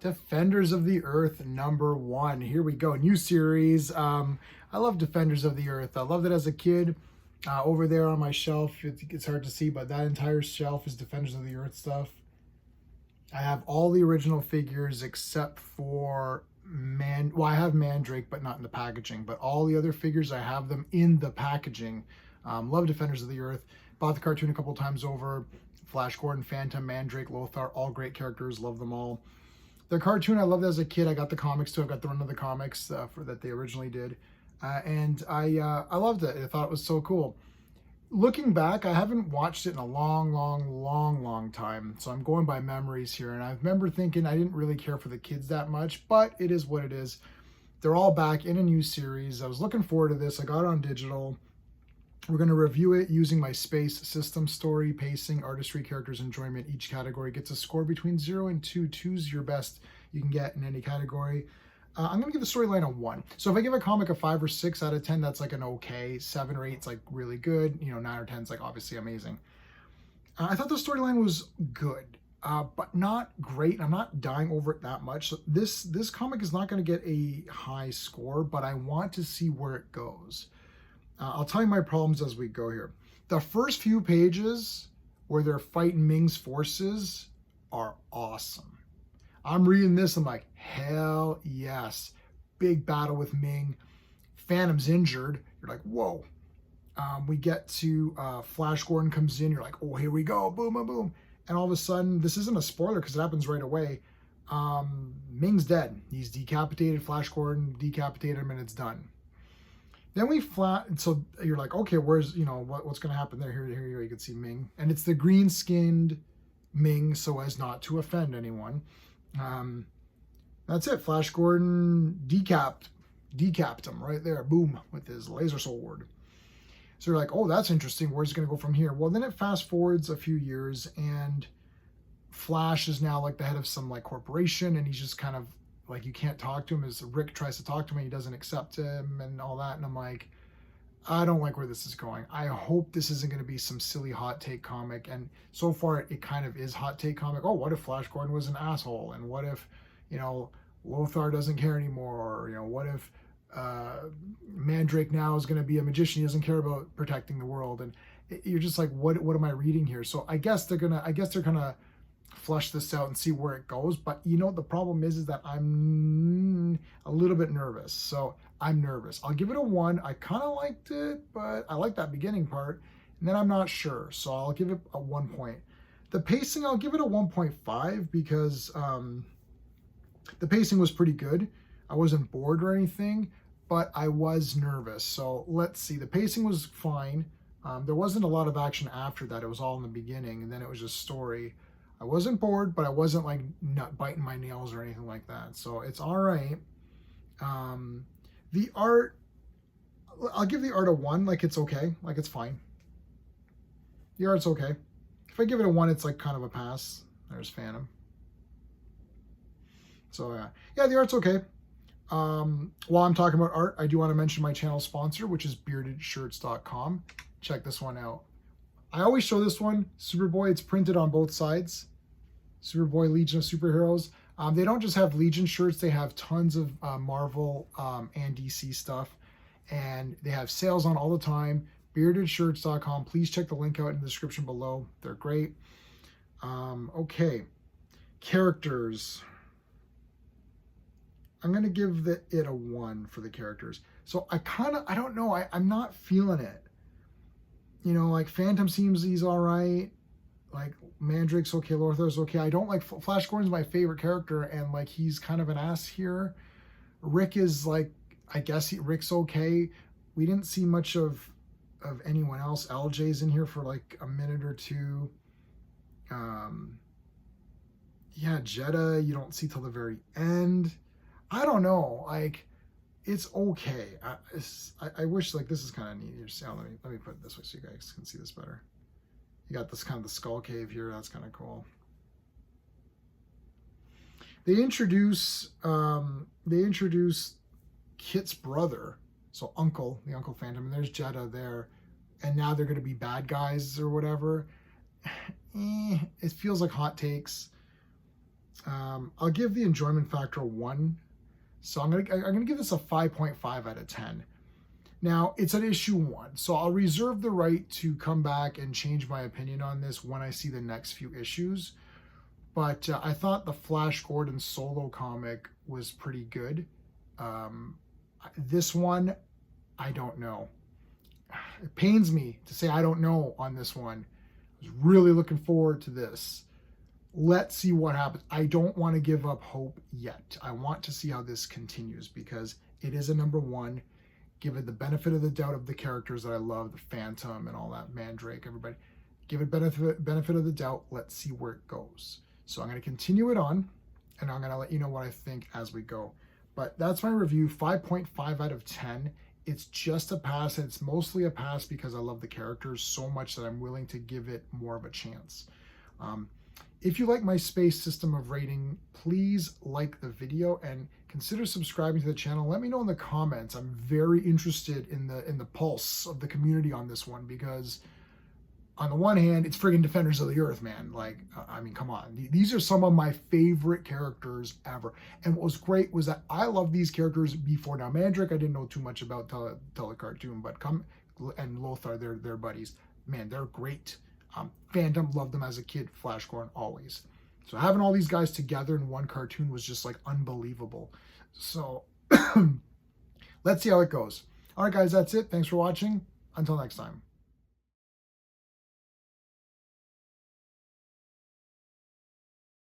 Defenders of the Earth #1. Here we go. New series. I love Defenders of the Earth. I loved it as a kid. Over there on my shelf, it's hard to see, but that entire shelf is Defenders of the Earth stuff. I have all the original figures except for I have Mandrake, but not in the packaging. But all the other figures, I have them in the packaging. Love Defenders of the Earth. Bought the cartoon a couple times over. Flash Gordon, Phantom, Mandrake, Lothar, all great characters. Love them all. The cartoon I loved as a kid. I got the comics too. I got the run of the comics that they originally did, and I loved it. I thought it was so cool. Looking back, I haven't watched it in a long time, so I'm going by memories here. And I remember thinking I didn't really care for the kids that much, but it is what it is. They're all back in a new series. I was looking forward to this. I got it on digital. We're going to review it using my space system: story, pacing, artistry, characters, enjoyment. Each category gets a score between 0 and 2. 2's your best you can get in any category. I'm going to give the storyline a 1. So if I give a comic a 5 or 6 out of 10, that's like an okay. 7 or 8 is like really good. 9 or 10 is like obviously amazing. I thought the storyline was good, but not great. I'm not dying over it that much. So this comic is not going to get a high score, but I want to see where it goes. I'll tell you my problems as we go here. The first few pages where they're fighting Ming's forces are awesome. I'm reading this, I'm like, hell yes. Big battle with Ming. Phantom's injured. You're like, whoa. We get to Flash Gordon comes in. You're like, oh, here we go. Boom, boom, boom. And all of a sudden, this isn't a spoiler because it happens right away. Ming's dead. He's decapitated. Flash Gordon decapitated him and it's done. Then so you're like, okay, where's, what's going to happen there? Here you can see Ming. And it's the green-skinned Ming so as not to offend anyone. That's it. Flash Gordon decapped him right there. Boom, with his laser sword. So you're like, oh, that's interesting. Where's it going to go from here? Well, then it fast forwards a few years and Flash is now like the head of some like corporation and he's just kind of like, you can't talk to him as Rick tries to talk to him and he doesn't accept him and all that. And I'm like, I don't like where this is going. I hope this isn't going to be some silly hot take comic. And so far it kind of is hot take comic. Oh, what if Flash Gordon was an asshole? And what if, Lothar doesn't care anymore? Or, what if Mandrake now is going to be a magician? He doesn't care about protecting the world. And you're just like, what am I reading here? So I guess they're gonna flush this out and see where it goes. But the problem is that I'm a little bit nervous. So I'm nervous. I'll give it a 1. I kind of liked it, but I like that beginning part. And then I'm not sure. So I'll give it a 1 point. The pacing, I'll give it a 1.5 because the pacing was pretty good. I wasn't bored or anything, but I was nervous. So let's see. The pacing was fine. There wasn't a lot of action after that. It was all in the beginning, and then it was just story. I wasn't bored, but I wasn't like not biting my nails or anything like that. So it's all right. The art, I'll give the art a 1. Like it's okay. Like it's fine. The art's okay. If I give it a 1, it's like kind of a pass. There's Phantom. So yeah, the art's okay. While I'm talking about art, I do want to mention my channel sponsor, which is beardedshirts.com. Check this one out. I always show this one, Superboy. It's printed on both sides. Superboy, Legion of Superheroes. They don't just have Legion shirts. They have tons of Marvel and DC stuff. And they have sales on all the time. Beardedshirts.com. Please check the link out in the description below. They're great. Okay. Characters. I'm going to give it a 1 for the characters. So I don't know. I'm not feeling it. Like Phantom seems he's all right. Like Mandrake's okay. Lothar's okay. I don't like Flash Gordon's my favorite character. And like, he's kind of an ass here. Rick is like, I guess Rick's okay. We didn't see much of anyone else. LJ's in here for like a minute or two. Yeah, Jeddah, you don't see till the very end. I don't know. Like, it's okay. I wish like this is kind of neat. Let me put it this way so you guys can see this better. You got this kind of the skull cave here. That's kind of cool. They introduce Kit's brother, so the Uncle Phantom, and there's Jeddah there, and now they're going to be bad guys or whatever. It feels like hot takes. I'll give the enjoyment factor 1. So I'm gonna give this a 5.5 out of 10. Now, it's an issue 1, so I'll reserve the right to come back and change my opinion on this when I see the next few issues. But I thought the Flash Gordon solo comic was pretty good. This one, I don't know. It pains me to say I don't know on this one. I was really looking forward to this. Let's see what happens. I don't want to give up hope yet. I want to see how this continues because it is a number 1. Give it the benefit of the doubt of the characters that I love, the Phantom and all that, Mandrake, everybody. Give it benefit of the doubt. Let's see where it goes. So I'm going to continue it on, and I'm going to let you know what I think as we go. But that's my review, 5.5 out of 10. It's just a pass, and it's mostly a pass because I love the characters so much that I'm willing to give it more of a chance. If you like my space system of rating, please like the video and consider subscribing to the channel. Let me know in the comments. I'm very interested in the pulse of the community on this one because on the one hand, it's friggin' Defenders of the Earth, man. Like, I mean, come on. These are some of my favorite characters ever. And what was great was that I loved these characters before. Now, Mandrake, I didn't know too much about telecartoon, but and Lothar, they're buddies. Man, they're great. Phantom, loved them as a kid. Flash Gordon, always. So having all these guys together in one cartoon was just like unbelievable. So let's see how it goes. All right, guys, that's it. Thanks for watching. Until next time.